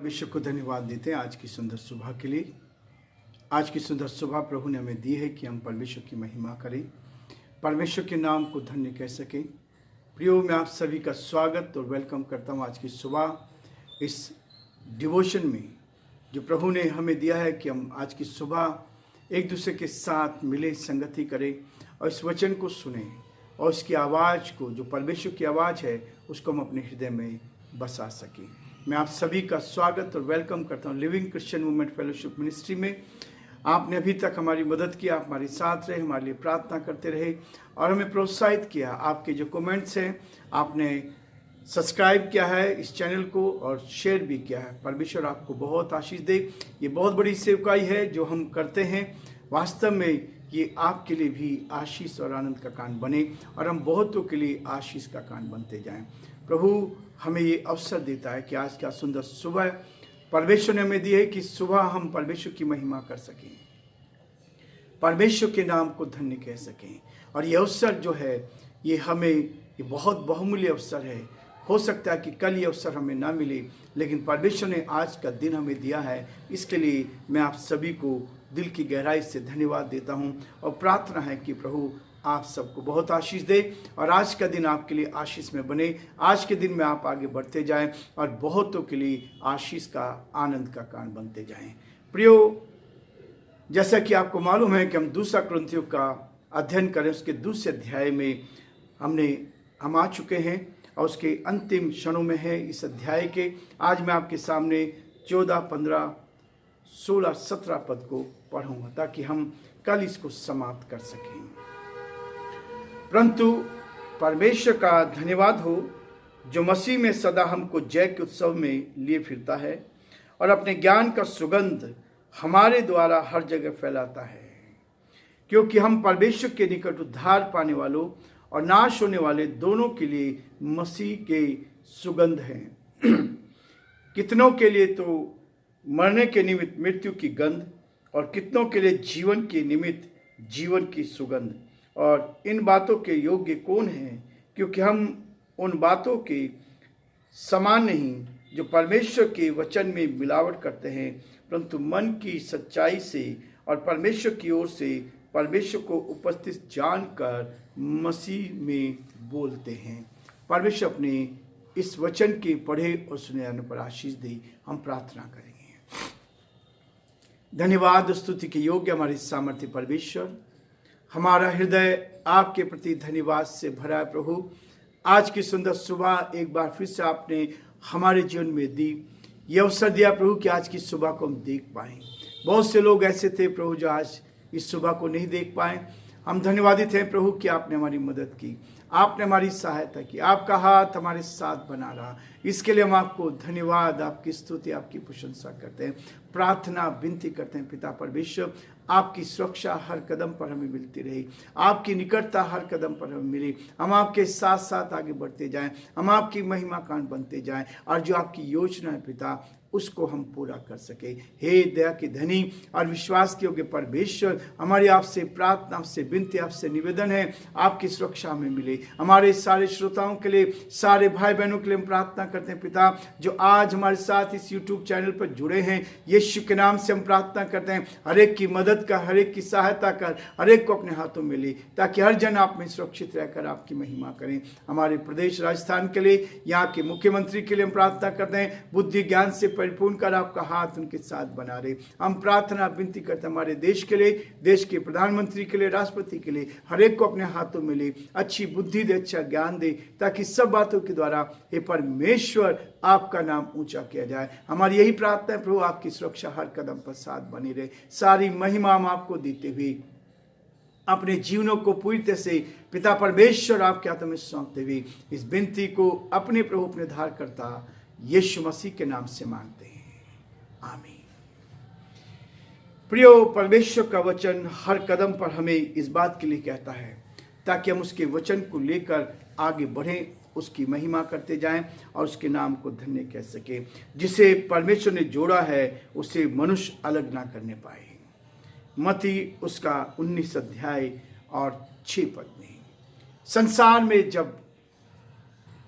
विश्व को धन्यवाद देते हैं आज की सुंदर सुबह के लिए। आज की सुंदर सुबह प्रभु ने हमें दी है कि हम परमेश्वर की महिमा करें, परमेश्वर के नाम को धन्य कह सकें। प्रियो, मैं आप सभी का स्वागत और वेलकम करता हूं आज की सुबह इस डिवोशन में जो प्रभु ने हमें दिया है कि हम आज की सुबह एक दूसरे के साथ मिले, संगति करें और इस वचन को सुने और इसकी आवाज़ को, जो परमेश्वर की आवाज़ है, उसको हम अपने हृदय में बसा सकें। मैं आप सभी का स्वागत और वेलकम करता हूं living Christian movement fellowship ministry में। आपने अभी तक हमारी मदद किया, आप हमारे साथ रहे, हमारे लिए प्रार्थना करते रहे और हमें प्रोत्साहित किया। आपके जो कमेंट्स हैं, आपने सब्सक्राइब किया है इस चैनल को और शेयर भी किया है। परमेश्वर आपको बहुत आशीष दे। ये बहुत बड़ी सेवकाई है जो हम करते हैं। वास्तव में ये आपके लिए भी आशीष और आनंद का कारण बने और हम बहुतों के लिए आशीष का कारण बनते जाएं। प्रभु हमें ये अवसर देता है कि आज का सुंदर सुबह परमेश्वर ने हमें दी है कि सुबह हम परमेश्वर की महिमा कर सकें, परमेश्वर के नाम को धन्य कह सकें। और ये अवसर जो है ये हमें ये बहुत बहुमूल्य अवसर है। हो सकता है कि कल ये अवसर हमें ना मिले, लेकिन परमेश्वर ने आज का दिन हमें दिया है। इसके लिए मैं आप सभी को दिल की गहराई से धन्यवाद देता हूँ और प्रार्थना है कि प्रभु आप सबको बहुत आशीष दे और आज का दिन आपके लिए आशीष में बने। आज के दिन में आप आगे बढ़ते जाएं और बहुतों के लिए आशीष का, आनंद का कारण बनते जाएं। प्रियो, जैसा कि आपको मालूम है कि हम दूसरा कुरिन्थियों का अध्ययन करें, उसके दूसरे अध्याय में हम आ चुके हैं और उसके अंतिम क्षणों में है इस अध्याय के। आज मैं आपके सामने 14, 15, 16, 17 पद को पढ़ूंगा ताकि हम कल इसको समाप्त कर सकें। परंतु परमेश्वर का धन्यवाद हो जो मसीह में सदा हमको जय के उत्सव में लिए फिरता है और अपने ज्ञान का सुगंध हमारे द्वारा हर जगह फैलाता है, क्योंकि हम परमेश्वर के निकट उद्धार पाने वालों और नाश होने वाले दोनों के लिए मसीह के सुगंध हैं। कितनों के लिए तो मरने के निमित्त मृत्यु की गंध और कितनों के लिए जीवन के निमित्त जीवन की सुगंध। और इन बातों के योग्य कौन है, क्योंकि हम उन बातों के समान नहीं जो परमेश्वर के वचन में मिलावट करते हैं, परंतु मन की सच्चाई से और परमेश्वर की ओर से परमेश्वर को उपस्थित जानकर मसीह में बोलते हैं। परमेश्वर अपने इस वचन के पढ़े और सुने जाने पर आशीष दे। हम प्रार्थना करेंगे। धन्यवाद स्तुति के योग्य हमारे सामर्थ्य परमेश्वर, हमारा हृदय आपके प्रति धन्यवाद से भरा है। प्रभु, आज की सुंदर सुबह एक बार फिर से आपने हमारे जीवन में दी, ये अवसर दिया प्रभु कि आज की सुबह को हम देख पाएं। बहुत से लोग ऐसे थे प्रभु जो आज इस सुबह को नहीं देख पाए। हम धन्यवादित हैं प्रभु कि आपने हमारी मदद की, आपने हमारी सहायता की, आपका हाथ हमारे साथ बना रहा। इसके लिए हम आपको धन्यवाद, आपकी स्तुति, आपकी प्रशंसा करते हैं। प्रार्थना विनती करते हैं पिता परमेश्वर, आपकी सुरक्षा हर कदम पर हमें मिलती रही, आपकी निकटता हर कदम पर हमें मिली। हम आपके साथ साथ आगे बढ़ते जाएं, हम आपकी महिमा कान बनते जाएं और जो आपकी योजना है पिता उसको हम पूरा कर सके। हे दया के धनी और विश्वास के योग्य परमेश्वर, हमारी आपसे प्रार्थना, आपसे विनती, आपसे निवेदन है आपकी सुरक्षा में मिले। हमारे सारे श्रोताओं के लिए, सारे भाई बहनों के लिए हम प्रार्थना करते हैं पिता, जो आज हमारे साथ इस यूट्यूब चैनल पर जुड़े हैं, यीशु के नाम से हम प्रार्थना करते हैं, हर एक की मदद कर, हर एक की सहायता कर, हर एक को अपने हाथों में ले, ताकि हर जन आप में सुरक्षित रहकर आपकी महिमा करें। हमारे प्रदेश राजस्थान के लिए, यहाँ के मुख्यमंत्री के लिए हम प्रार्थना करते हैं, बुद्धि ज्ञान से परिपूर्ण कर आपका हाथ उनके साथ बना रहे। हम प्रार्थना विनती करते हैं हमारे देश के लिए, देश के प्रधानमंत्री के लिए, राष्ट्रपति के लिए, हर एक को अपने हाथों में ले, अच्छी बुद्धि दे, अच्छा ज्ञान दे, ताकि सब बातों के द्वारा हे परमेश्वर आपका नाम ऊंचा किया जाए। हमारी यही प्रार्थना है प्रभु, आपकी सुरक्षा हर कदम पर साथ बनी रहे। सारी महिमा हम आपको देते हुए अपने जीवनों को पूरी तरह से पिता परमेश्वर आपके हाथों में सौंपते हुए इस विनती को अपने प्रभु अपने धार करता यीशु मसीह के नाम से मांगते हैं, आमीन। प्रियो, परमेश्वर का वचन हर कदम पर हमें इस बात के लिए कहता है ताकि हम उसके वचन को लेकर आगे बढ़ें, उसकी महिमा करते जाएं और उसके नाम को धन्य कह सके। जिसे परमेश्वर ने जोड़ा है उसे मनुष्य अलग ना करने पाए। मती उसका 19 अध्याय और 6 पद में, संसार में जब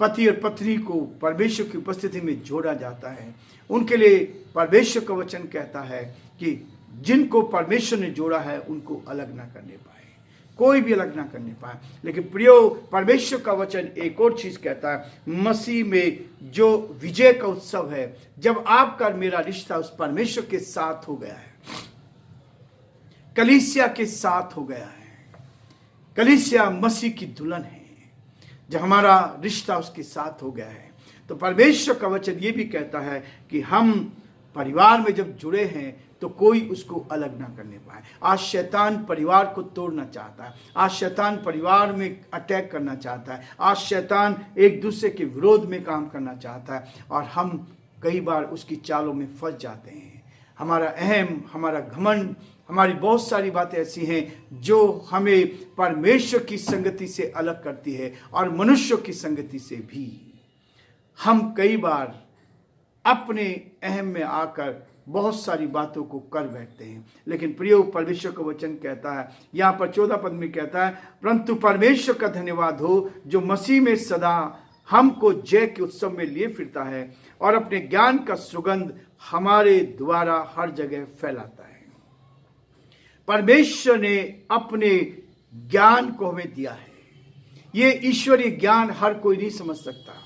पति और पत्नी को परमेश्वर की उपस्थिति में जोड़ा जाता है, उनके लिए परमेश्वर का वचन कहता है कि जिनको परमेश्वर ने जोड़ा है उनको अलग ना करने पाए, कोई भी अलग ना करने पाए। लेकिन प्रियो, परमेश्वर का वचन एक और चीज कहता है, मसीह में जो विजय का उत्सव है, जब आपका मेरा रिश्ता उस परमेश्वर के साथ हो गया है, कलीसिया के साथ हो गया है, कलीसिया मसीह की दुल्हन है, जब हमारा रिश्ता उसके साथ हो गया है, तो परमेश्वर का वचन ये भी कहता है कि हम परिवार में जब जुड़े हैं तो कोई उसको अलग ना करने पाए। आज शैतान परिवार को तोड़ना चाहता है, आज शैतान परिवार में अटैक करना चाहता है, आज शैतान एक दूसरे के विरोध में काम करना चाहता है, और हम कई बार उसकी चालों में फंस जाते हैं। हमारा अहम, हमारा घमंड, हमारी बहुत सारी बातें ऐसी हैं जो हमें परमेश्वर की संगति से अलग करती है, और मनुष्यों की संगति से भी। हम कई बार अपने अहम में आकर बहुत सारी बातों को कर बैठते हैं। लेकिन प्रियो, परमेश्वर का वचन कहता है, यहाँ पर 14 पद में कहता है, परंतु परमेश्वर का धन्यवाद हो जो मसीह में सदा हमको जय के उत्सव में लिए फिरता है और अपने ज्ञान का सुगंध हमारे द्वारा हर जगह फैलाता है। परमेश्वर ने अपने ज्ञान को हमें दिया है। ये ईश्वरीय ज्ञान हर कोई नहीं समझ सकता।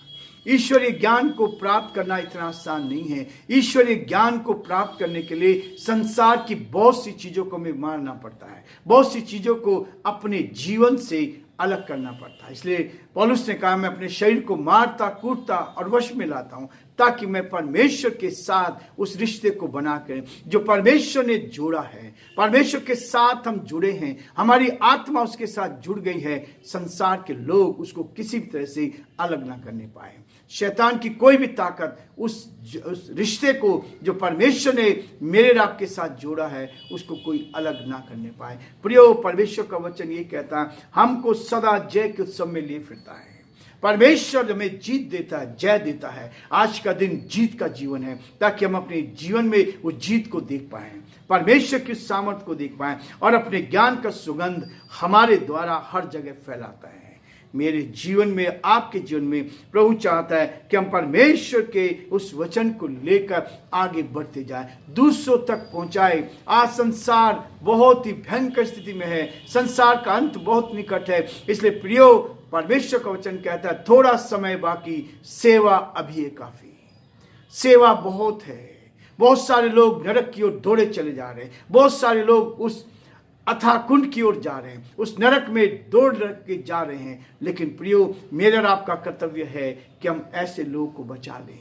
ईश्वरीय ज्ञान को प्राप्त करना इतना आसान नहीं है। ईश्वरीय ज्ञान को प्राप्त करने के लिए संसार की बहुत सी चीजों को हमें मारना पड़ता है, बहुत सी चीजों को अपने जीवन से अलग करना पड़ता है। इसलिए पौलुस ने कहा, मैं अपने शरीर को मारता, कूटता और वश में लाता हूं, ताकि मैं परमेश्वर के साथ उस रिश्ते को बनाकर जो परमेश्वर ने जोड़ा है, परमेश्वर के साथ हम जुड़े हैं, हमारी आत्मा उसके साथ जुड़ गई है, संसार के लोग उसको किसी भी तरह से अलग ना करने पाए। शैतान की कोई भी ताकत उस रिश्ते को जो परमेश्वर ने मेरे और आपके साथ जोड़ा है उसको कोई अलग ना करने पाए। प्रियो, परमेश्वर का वचन ये कहता है, हमको सदा जय के उत्सव में लिए फिरता है। परमेश्वर हमें जीत देता है, जय देता है। आज का दिन जीत का जीवन है, ताकि हम अपने जीवन में वो जीत को देख पाएं, परमेश्वर की सामर्थ को देख पाएं, और अपने ज्ञान का सुगंध हमारे द्वारा हर जगह फैलाता है। मेरे जीवन में, आपके जीवन में प्रभु चाहता है कि हम परमेश्वर के उस वचन को लेकर आगे बढ़ते जाएं, दूसरों तक पहुंचाए। आज संसार बहुत ही भयंकर स्थिति में है, संसार का अंत बहुत निकट है। इसलिए प्रियो, परमेश्वर का वचन कहता है, थोड़ा समय बाकी, सेवा अभी है काफी। सेवा बहुत है। बहुत सारे लोग नरक की ओर दौड़े चले जा रहे हैं, बहुत सारे लोग उस अथाह कुंड की ओर जा रहे हैं, उस नरक में दौड़ के जा रहे हैं। लेकिन प्रियो, मेरा और आपका कर्तव्य है कि हम ऐसे लोगों को बचा लें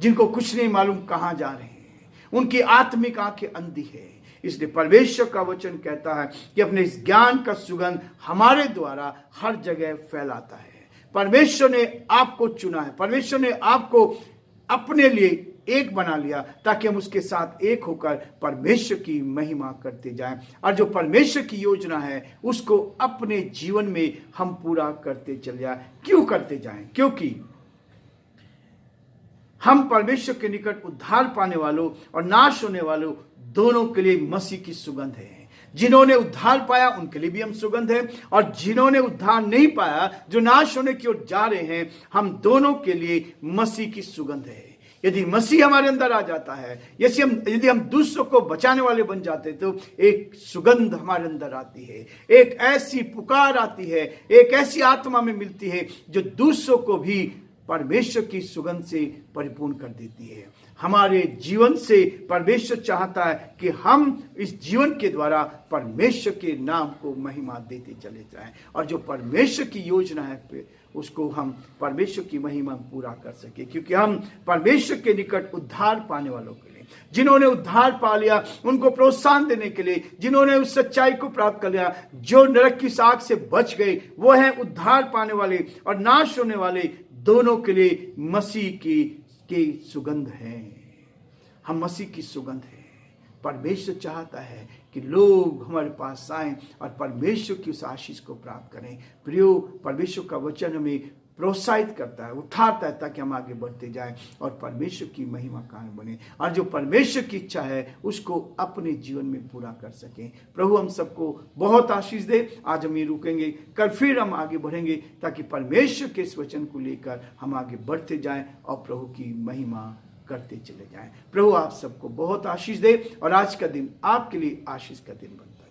जिनको कुछ नहीं मालूम कहाँ जा रहे हैं, उनकी आत्मिक आंखें अंधी है। इसलिए परमेश्वर का वचन कहता है कि अपने इस ज्ञान का सुगंध हमारे द्वारा हर जगह फैलाता है। परमेश्वर ने आपको चुना है, परमेश्वर ने आपको अपने लिए एक बना लिया, ताकि हम उसके साथ एक होकर परमेश्वर की महिमा करते जाएं, और जो परमेश्वर की योजना है उसको अपने जीवन में हम पूरा करते चले जाएं। क्यों करते जाएं? क्योंकि हम परमेश्वर के निकट उद्धार पाने वालों और नाश होने वालों दोनों के लिए मसीह की सुगंध है। जिन्होंने उद्धार पाया उनके लिए भी हम सुगंध है, और जिन्होंने उद्धार नहीं पाया, जो नाश होने की ओर जा रहे हैं, हम दोनों के लिए मसीह की सुगंध है। यदि मसीह हमारे अंदर आ जाता है, यदि हम दूसरों को बचाने वाले बन जाते, तो एक सुगंध हमारे अंदर आती है, एक ऐसी पुकार आती है, एक ऐसी आत्मा में मिलती है जो दूसरों को भी परमेश्वर की सुगंध से परिपूर्ण कर देती है। हमारे जीवन से परमेश्वर चाहता है कि हम इस जीवन के द्वारा परमेश्वर के नाम को महिमा देते चले जाएं, और जो परमेश्वर की योजना है उसको हम परमेश्वर की महिमा पूरा कर सके। क्योंकि हम परमेश्वर के निकट उद्धार पाने वालों के लिए, जिन्होंने उद्धार पा लिया, उनको प्रोत्साहन देने के लिए, जिन्होंने उस सच्चाई को प्राप्त कर लिया, जो नरक की आग से बच गए, वो हैं उद्धार पाने वाले और नाश होने वाले, दोनों के लिए मसीह की सुगंध है। हम मसीह की सुगंध है। परमेश्वर चाहता है कि लोग हमारे पास आएं और परमेश्वर की उस आशीष को प्राप्त करें। प्रियो, परमेश्वर का वचन हमें प्रोत्साहित करता है, उठाता है, ताकि हम आगे बढ़ते जाएं और परमेश्वर की महिमा कारण बने और जो परमेश्वर की इच्छा है उसको अपने जीवन में पूरा कर सकें। प्रभु हम सबको बहुत आशीष दे। आज हम ये रुकेंगे, कल फिर हम आगे बढ़ेंगे, ताकि परमेश्वर के इस वचन को लेकर हम आगे बढ़ते जाएं और प्रभु की महिमा करते चले जाएं। प्रभु आप सबको बहुत आशीष दे और आज का दिन आपके लिए आशीष का दिन बनता है।